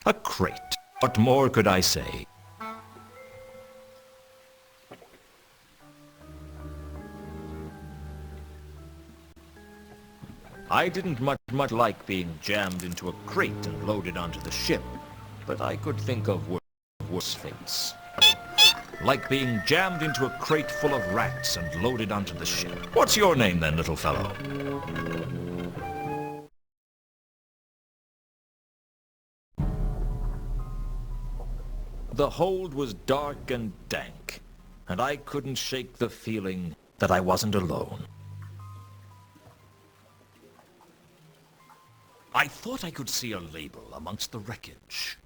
A crate. What more could I say? I didn't much like being jammed into a crate and loaded onto the ship, but I could think of worse fates. Like being jammed into a crate full of rats and loaded onto the ship. What's your name then, little fellow? The hold was dark and dank, and I couldn't shake the feeling that I wasn't alone. I thought I could see a label amongst the wreckage.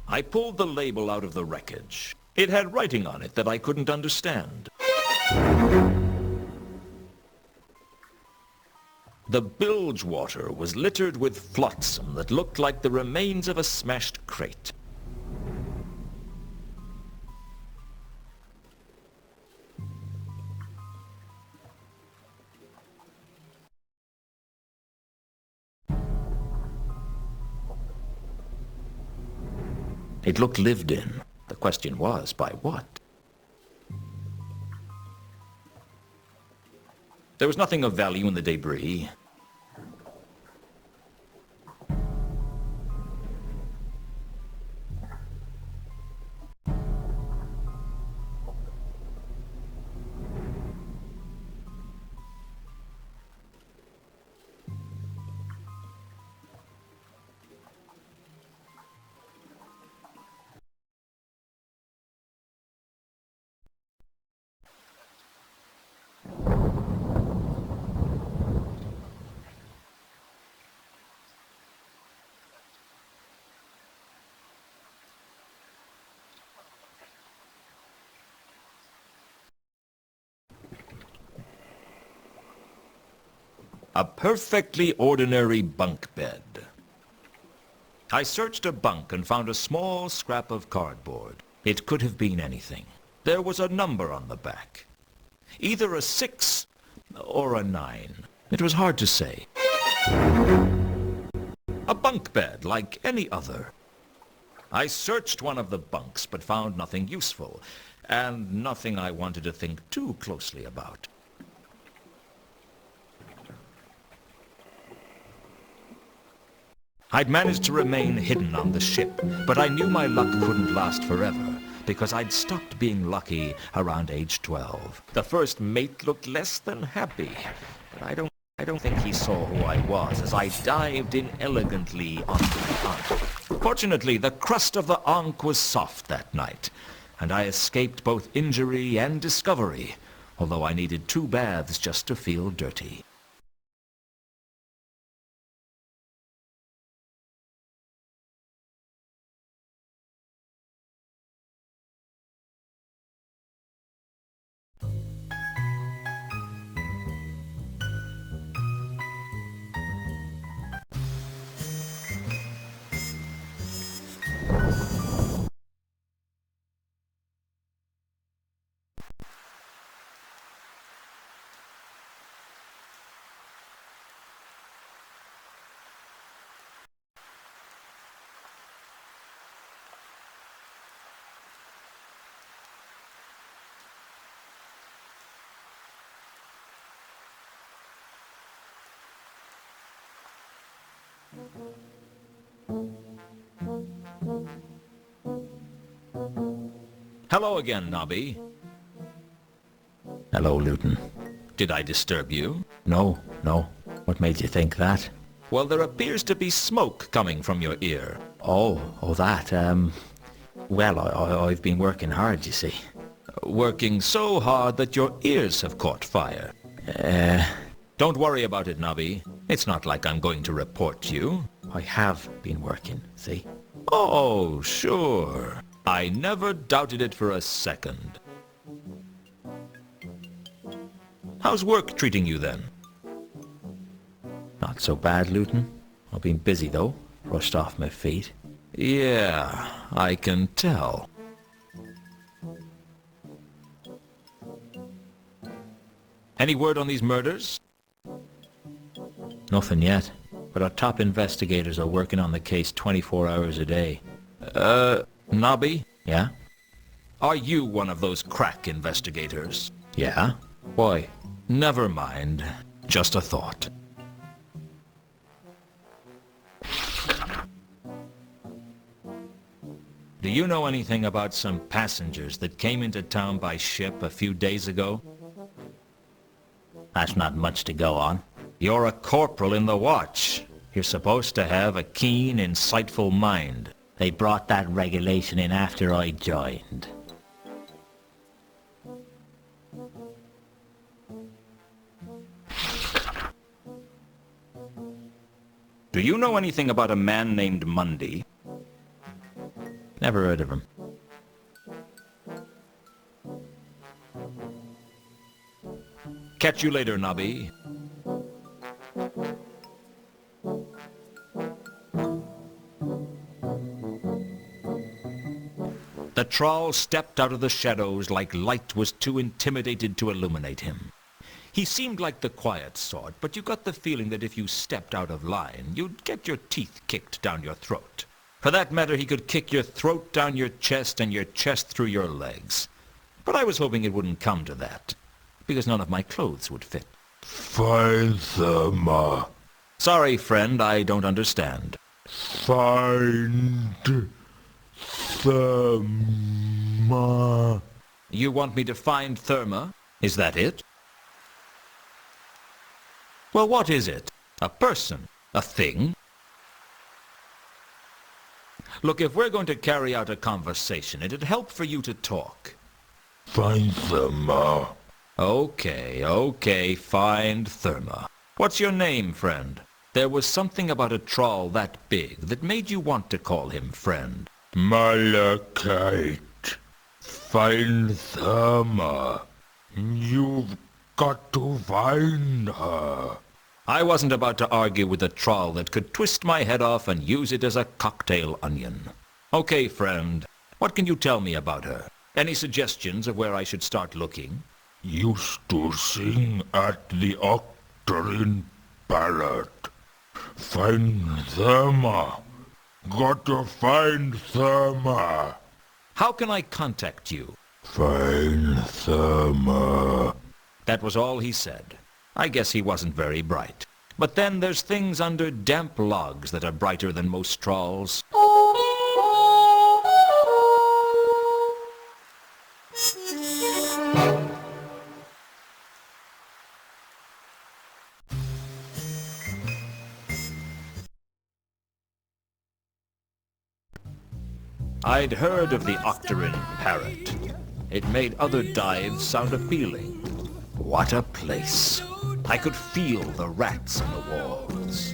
I pulled the label out of the wreckage. It had writing on it that I couldn't understand. The bilge water was littered with flotsam that looked like the remains of a smashed crate. It looked lived in. The question was, by what? There was nothing of value in the debris. A perfectly ordinary bunk bed. I searched a bunk and found a small scrap of cardboard. It could have been anything. There was a number on the back. Either a 6 or a 9. It was hard to say. A bunk bed like any other. I searched one of the bunks but found nothing useful, and nothing I wanted to think too closely about. I'd managed to remain hidden on the ship, but I knew my luck couldn't last forever, because I'd stopped being lucky around age 12. The first mate looked less than happy, but I don't think he saw who I was as I dived in elegantly onto the Ankh. Fortunately, the crust of the Ankh was soft that night, and I escaped both injury and discovery, although I needed 2 baths just to feel dirty. Hello again, Nobby. Hello, Luton. Did I disturb you? No. What made you think that? Well, there appears to be smoke coming from your ear. Oh, that, well, I've been working hard, you see. Working so hard that your ears have caught fire. Don't worry about it, Nobby. It's not like I'm going to report you. I have been working, see? Oh, sure. I never doubted it for a second. How's work treating you then? Not so bad, Luton. I've been busy, though. Rushed off my feet. Yeah, I can tell. Any word on these murders? Nothing yet, but our top investigators are working on the case 24 hours a day. Nobby? Yeah? Are you one of those crack investigators? Yeah? Why? Never mind. Just a thought. Do you know anything about some passengers that came into town by ship a few days ago? That's not much to go on. You're a corporal in the watch. You're supposed to have a keen, insightful mind. They brought that regulation in after I joined. Do you know anything about a man named Mundy? Never heard of him. Catch you later, Nobby. The trawl stepped out of the shadows like light was too intimidated to illuminate him. He seemed like the quiet sort, but you got the feeling that if you stepped out of line, you'd get your teeth kicked down your throat. For that matter, he could kick your throat down your chest and your chest through your legs. But I was hoping it wouldn't come to that, because none of my clothes would fit. Find Therma. Sorry, friend, I don't understand. Find Therma. You want me to find Therma? Is that it? Well, what is it? A person? A thing? Look, if we're going to carry out a conversation, it'd help for you to talk. Find Therma. Okay, find Therma. What's your name, friend? There was something about a trawl that big that made you want to call him friend. Malachite. Find Therma. You've got to find her. I wasn't about to argue with a trawl that could twist my head off and use it as a cocktail onion. Okay, friend, what can you tell me about her? Any suggestions of where I should start looking? Used to sing at the Octarine Ballad. Find Therma. Got to find Therma. How can I contact you? Find Therma. That was all he said. I guess he wasn't very bright. But then there's things under damp logs that are brighter than most trawls. I'd heard of the Octarine parrot. It made other dives sound appealing. What a place. I could feel the rats in the walls.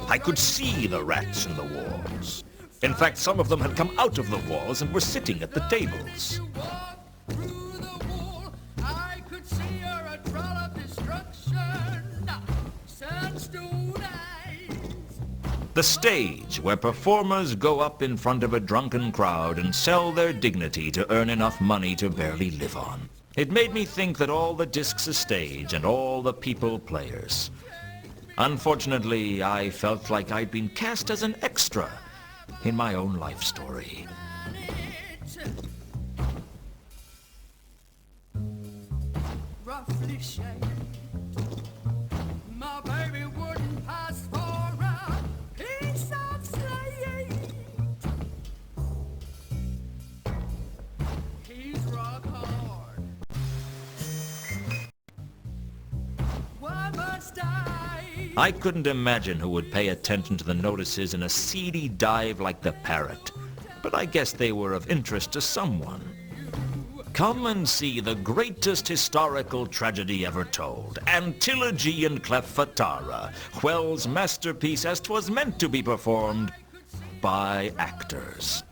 I could see the rats in the walls. In fact, some of them had come out of the walls and were sitting at the tables. The stage, where performers go up in front of a drunken crowd and sell their dignity to earn enough money to barely live on. It made me think that all the discs a stage and all the people players. Unfortunately, I felt like I'd been cast as an extra in my own life story. Roughly shaped, my baby wouldn't pass for a piece of slate. He's rock hard. Why must I couldn't imagine who would pay attention to the notices in a seedy dive like the parrot, but I guess they were of interest to someone. Come and see the greatest historical tragedy ever told, Antilogy in Cleffatara, Whell's masterpiece as 'twas meant to be performed by actors.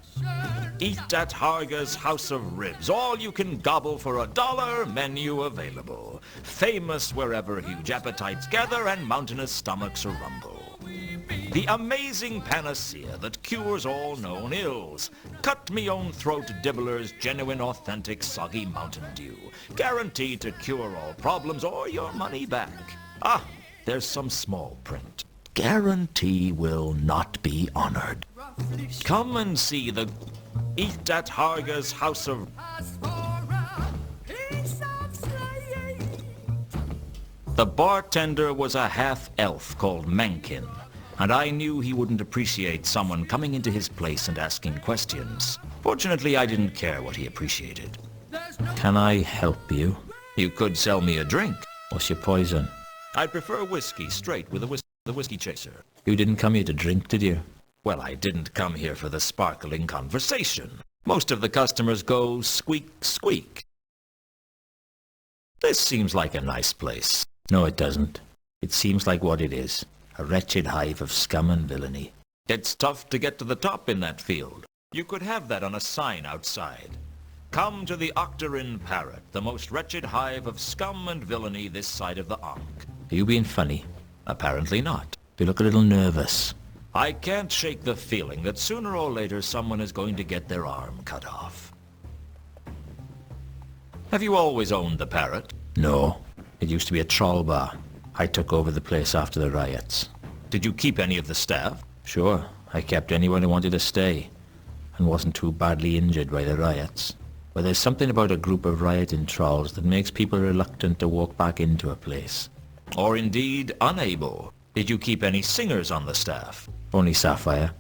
Eat at Harga's House of Ribs, all you can gobble for $1, menu available. Famous wherever huge appetites gather and mountainous stomachs rumble. The amazing panacea that cures all known ills. Cut me own throat Dibbler's genuine authentic soggy Mountain Dew. Guaranteed to cure all problems or your money back. Ah, There's some small print. Guarantee will not be honored. roughly Come and see the Eat at Harga's House of... asked for a piece of slate. The bartender was a half-elf called Mencken, and I knew he wouldn't appreciate someone coming into his place and asking questions. Fortunately, I didn't care what he appreciated. There's no Can I help you? You could sell me a drink. What's your poison? I'd prefer whiskey straight with the whiskey chaser. You didn't come here to drink, did you? Well, I didn't come here for the sparkling conversation. Most of the customers go squeak, squeak. This seems like a nice place. No, it doesn't. It seems like what it is. A wretched hive of scum and villainy. It's tough to get to the top in that field. You could have that on a sign outside. Come to the Octarine Parrot, the most wretched hive of scum and villainy this side of the Ankh. Are you being funny? Apparently not. You look a little nervous. I can't shake the feeling that sooner or later someone is going to get their arm cut off. Have you always owned the Parrot? No. It used to be a troll bar. I took over the place after the riots. Did you keep any of the staff? Sure, I kept anyone who wanted to stay, and wasn't too badly injured by the riots. But there's something about a group of rioting trolls that makes people reluctant to walk back into a place. Or indeed unable? Did you keep any singers on the staff? Only Sapphire.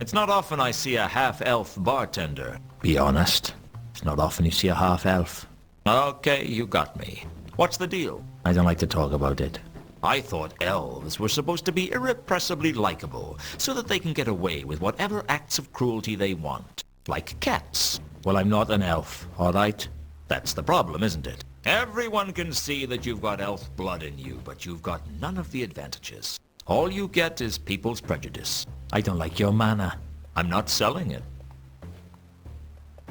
It's not often I see a half-elf bartender. Be honest. It's not often you see a half-elf. Okay, you got me. What's the deal? I don't like to talk about it. I thought elves were supposed to be irrepressibly likable, so that they can get away with whatever acts of cruelty they want. Like cats. Well, I'm not an elf, all right? That's the problem, isn't it? Everyone can see that you've got elf blood in you, but you've got none of the advantages. All you get is people's prejudice. I don't like your manner. I'm not selling it.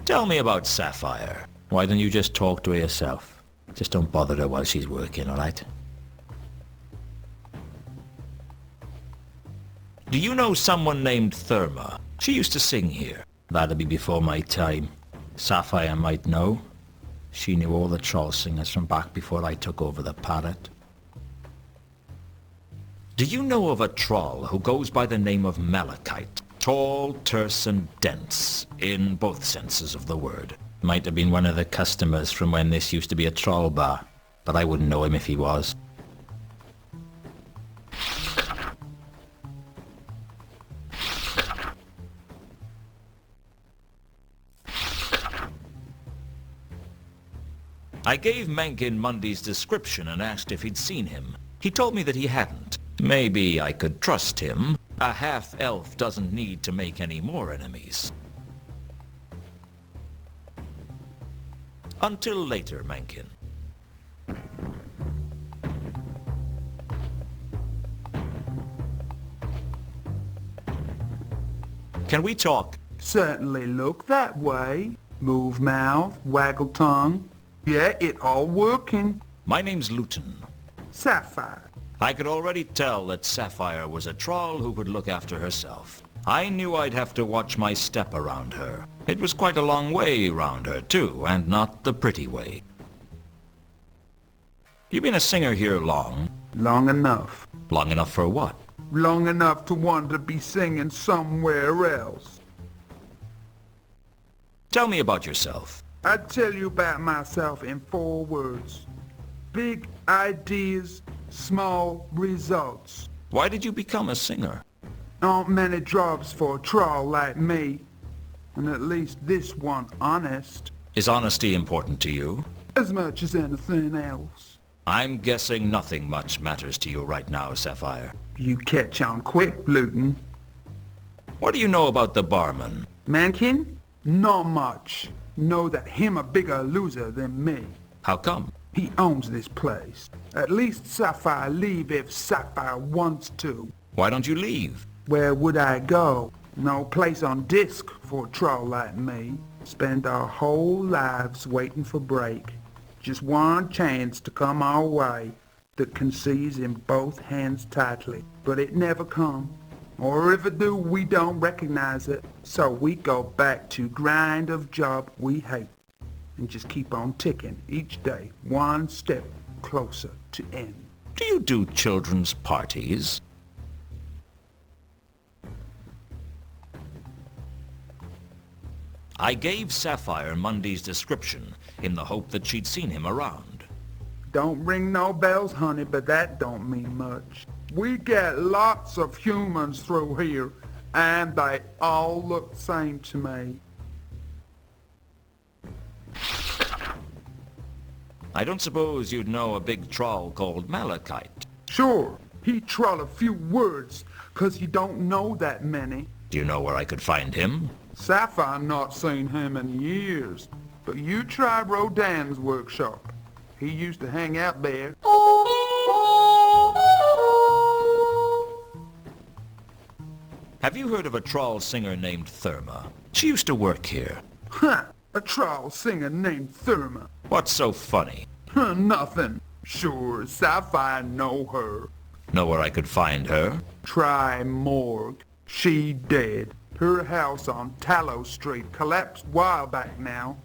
Tell me about Sapphire. Why don't you just talk to her yourself? Just don't bother her while she's working, all right? Do you know someone named Therma? She used to sing here. That'd be before my time. Sapphire might know. She knew all the troll singers from back before I took over the Parrot. Do you know of a troll who goes by the name of Malachite? Tall, terse, and dense, in both senses of the word. Might have been one of the customers from when this used to be a troll bar, but I wouldn't know him if he was. I gave Mencken Mundy's description and asked if he'd seen him. He told me that he hadn't. Maybe I could trust him. A half-elf doesn't need to make any more enemies. Until later, Mencken. Can we talk? Certainly look that way. Move mouth, waggle tongue. Yeah, it all working. My name's Luton. Sapphire. I could already tell that Sapphire was a troll who could look after herself. I knew I'd have to watch my step around her. It was quite a long way around her, too, and not the pretty way. You been a singer here long? Long enough. Long enough for what? Long enough to want to be singing somewhere else. Tell me about yourself. I'd tell you about myself in 4 words. Big ideas, small results. Why did you become a singer? Aren't many jobs for a troll like me. And at least this one honest. Is honesty important to you? As much as anything else. I'm guessing nothing much matters to you right now, Sapphire. You catch on quick, Luton. What do you know about the barman? Mencken? Not much. Know that him a bigger loser than me. How come? He owns this place. At least Sapphire leave if Sapphire wants to. Why don't you leave? Where would I go? No place on disc for a troll like me. Spend our whole lives waiting for break. Just one chance to come our way that can seize in both hands tightly. But it never come. Or if it do, we don't recognize it. So we go back to grind of job we hate. And just keep on ticking each day, one step closer. to end. Do you do children's parties? I gave Sapphire Mundy's description in the hope that she'd seen him around. Don't ring no bells, honey, but that don't mean much. We get lots of humans through here, and they all look the same to me. I don't suppose you'd know a big troll called Malachite. Sure, he troll a few words, 'cause he don't know that many. Do you know where I could find him? Sapphire not seen him in years, but you try Rodin's workshop. He used to hang out there. Have you heard of a troll singer named Therma? She used to work here. Huh, a troll singer named Therma. What's so funny? Huh, nothing. Sure, Sapphire know her. Know where I could find her? Try morgue. She dead. Her house on Tallow Street collapsed while back now.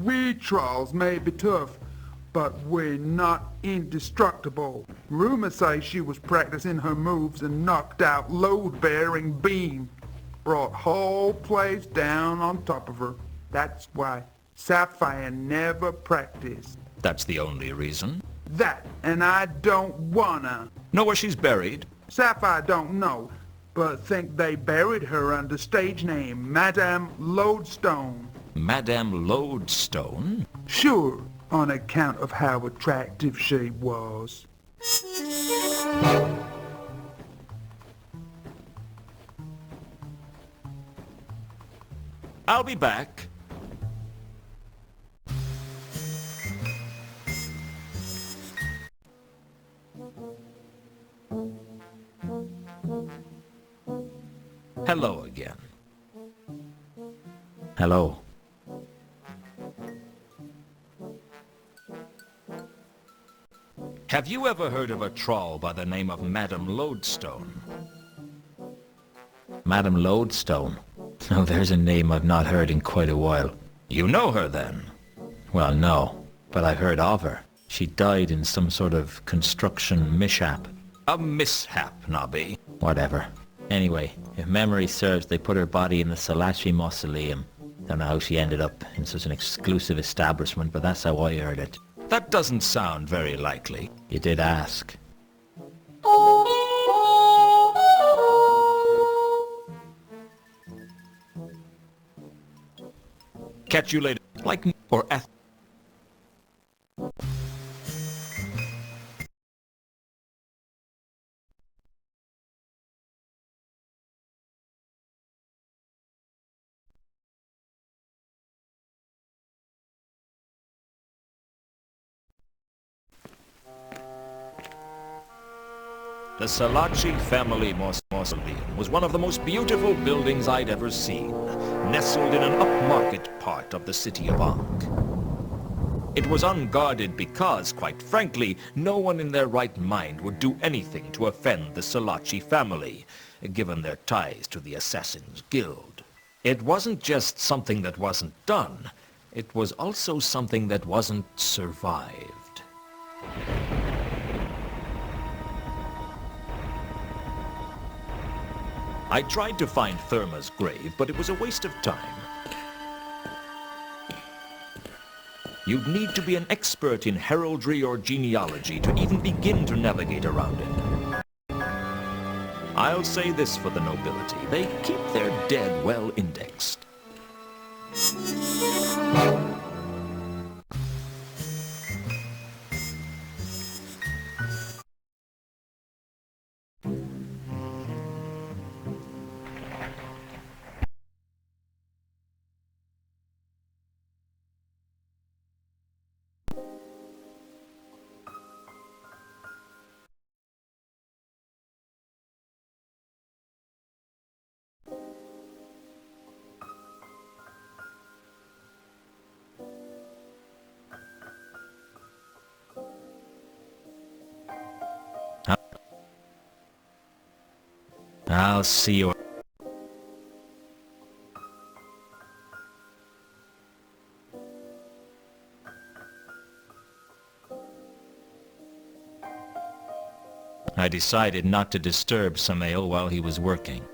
We trolls may be tough, but we're not indestructible. Rumors say she was practicing her moves and knocked out load-bearing beam. Brought whole place down on top of her. That's why Sapphire never practiced. That's the only reason. That, and I don't wanna. Know where she's buried? Sapphire don't know, but think they buried her under stage name Madame Lodestone. Madame Lodestone? Sure, on account of how attractive she was. I'll be back. Hello again. Hello. Have you ever heard of a troll by the name of Madame Lodestone? Madame Lodestone. Oh, there's a name I've not heard in quite a while. You know her then? Well, no, but I've heard of her. She died in some sort of construction mishap. A mishap, Nobby. Whatever. Anyway, if memory serves, they put her body in the Salaci Mausoleum. Don't know how she ended up in such an exclusive establishment, but that's how I heard it. That doesn't sound very likely. You did ask. Catch you later. Like or eth. The Salaci family mausoleum was one of the most beautiful buildings I'd ever seen, nestled in an upmarket part of the city of Ankh. It was unguarded because, quite frankly, no one in their right mind would do anything to offend the Salaci family, given their ties to the Assassin's Guild. It wasn't just something that wasn't done, it was also something that wasn't survived. I tried to find Therma's grave, but it was a waste of time. You'd need to be an expert in heraldry or genealogy to even begin to navigate around it. I'll say this for the nobility. They keep their dead well indexed. I'll see you. I decided not to disturb Samael while he was working.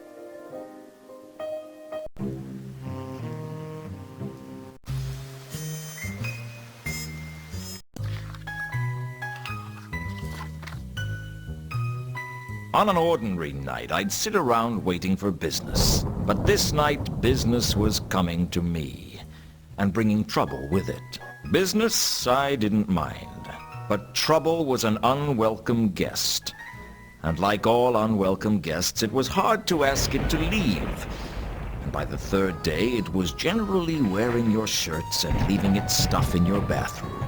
On an ordinary night, I'd sit around waiting for business. But this night, business was coming to me, and bringing trouble with it. Business, I didn't mind, but trouble was an unwelcome guest. And like all unwelcome guests, it was hard to ask it to leave. And by the third day, it was generally wearing your shirts and leaving its stuff in your bathroom.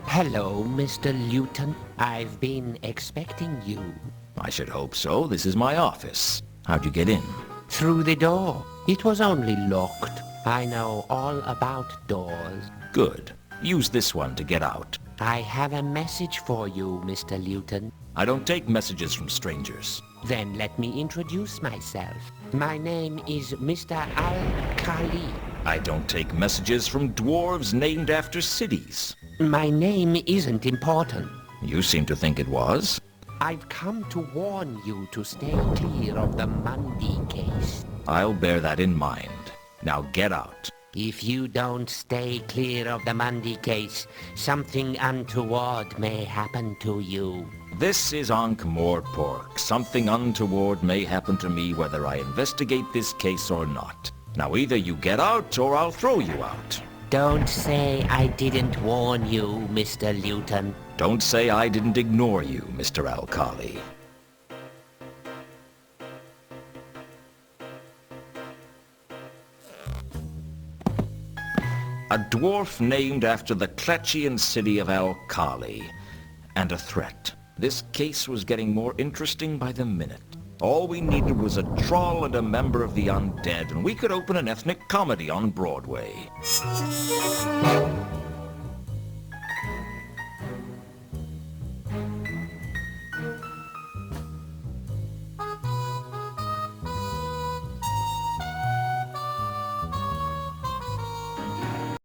Hello, Mr. Luton. I've been expecting you. I should hope so. This is my office. How'd you get in? Through the door. It was only locked. I know all about doors. Good. Use this one to get out. I have a message for you, Mr. Luton. I don't take messages from strangers. Then let me introduce myself. My name is Mr. Al-Khali. I don't take messages from dwarves named after cities. My name isn't important. You seem to think it was. I've come to warn you to stay clear of the Mundy case. I'll bear that in mind. Now get out. If you don't stay clear of the Mundy case, something untoward may happen to you. This is Ankh-Morpork. Something untoward may happen to me whether I investigate this case or not. Now either you get out or I'll throw you out. Don't say I didn't warn you, Mr. Luton. Don't say I didn't ignore you, Mr. Al-Khali. A dwarf named after the Klatchian city of Al-Khali. And a threat. This case was getting more interesting by the minute. All we needed was a troll and a member of the undead, and we could open an ethnic comedy on Broadway.